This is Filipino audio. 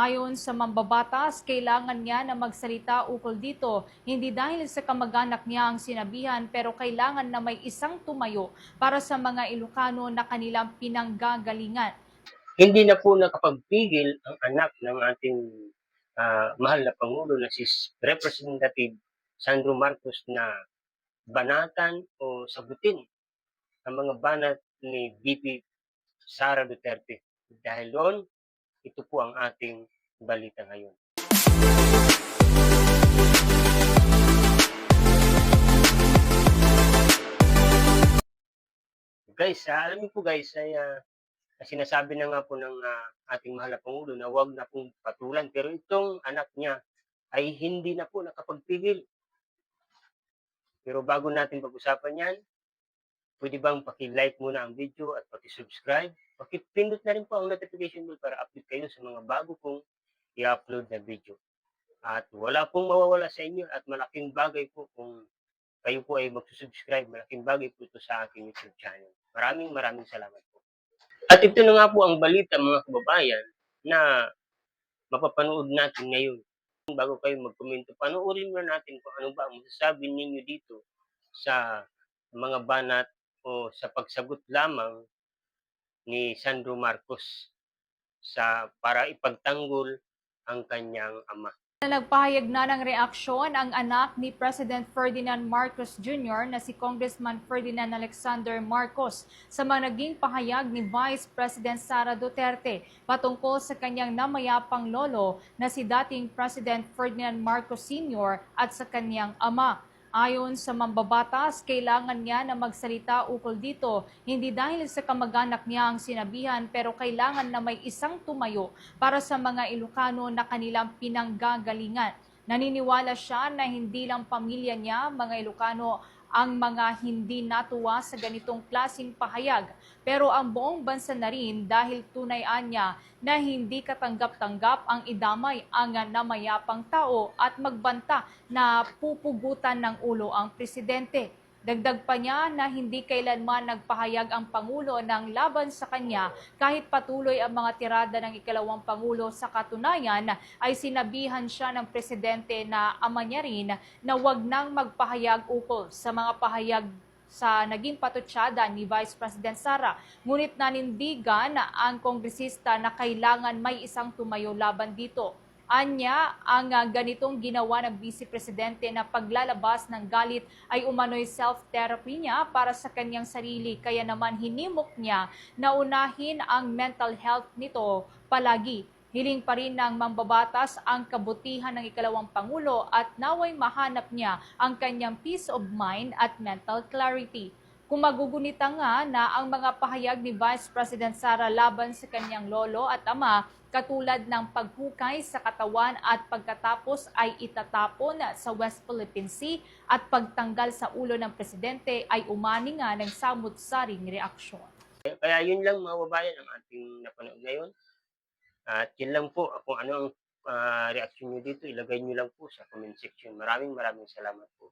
Ayon sa mambabatas, kailangan niya na magsalita ukol dito, hindi dahil sa kamag-anak niya ang sinabihan pero kailangan na may isang tumayo para sa mga Ilocano na kanilang pinanggagalingan. Hindi na po nakapagpigil ang anak ng ating mahal na Pangulo na si Representative Sandro Marcos na banatan o sagutin ang mga banat ni VP Sara Duterte. Dahil doon, ito po ang ating balita ngayon. Guys, alam niyo po guys, ay sinasabi na nga po ng ating mahal na Pangulo na wag na pong patulan. Pero itong anak niya ay hindi na po nakapagpigil. Pero bago natin pag-usapan yan, pwede bang paki-like muna ang video at paki-subscribe? Paki-pindot na rin po ang notification bell para update kayo sa mga bago kong i-upload na video. At wala pong mawawala sa inyo at malaking bagay po kung kayo po ay mag-subscribe. Malaking bagay po ito sa aking YouTube channel. Maraming salamat po. At ito na nga po ang balita mga kababayan na mapapanood natin ngayon. Bago kayo magkomento, panoorin muna natin kung ano ba ang masasabi ninyo dito sa mga banat o sa pagsagot lamang ni Sandro Marcos para ipagtanggol ang kanyang ama. Nagpahayag na ng reaksyon ang anak ni President Ferdinand Marcos Jr. na si Congressman Ferdinand Alexander Marcos sa mga naging pahayag ni Vice President Sara Duterte patungkol sa kanyang namayapang lolo na si dating President Ferdinand Marcos Sr. at sa kanyang ama. Ayon sa mambabatas, kailangan niya na magsalita ukol dito, hindi dahil sa kamag-anak niya ang sinabihan pero kailangan na may isang tumayo para sa mga Ilocano na kanilang pinanggagalingan. Naniniwala siya na hindi lang pamilya niya, mga Ilocano, ang mga hindi natuwa sa ganitong klaseng pahayag, pero ang buong bansa na rin dahil tunayan niya na hindi katanggap-tanggap ang idamay ang namayapang tao at magbanta na pupugutan ng ulo ang presidente. Dagdag pa niya na hindi kailanman nagpahayag ang Pangulo ng laban sa kanya kahit patuloy ang mga tirada ng ikalawang Pangulo. Sa katunayan ay sinabihan siya ng presidente na ama niya rin na wag nang magpahayag ukol sa mga pahayag sa naging patutsada ni Vice President Sara. Ngunit nanindigan ang kongresista na kailangan may isang tumayo laban dito. Anya, ang ganitong ginawa ng Vice Presidente na paglalabas ng galit ay umano'y self-therapy niya para sa kanyang sarili. Kaya naman hinimok niya na unahin ang mental health nito palagi. Hiling pa rin ng mambabatas ang kabutihan ng ikalawang Pangulo at naway mahanap niya ang kanyang peace of mind at mental clarity. Kung magugunita nga na ang mga pahayag ni Vice President Sara laban sa kanyang lolo at ama, katulad ng paghukay sa katawan at pagkatapos ay itatapon sa West Philippine Sea at pagtanggal sa ulo ng presidente ay umani nga ng samut-saring reaksyon. Kaya yun lang mga babayan ang ating napanood ngayon. At yun lang po, kung ano ang reaksyon nyo dito, ilagay nyo lang po sa comment section. Maraming salamat po.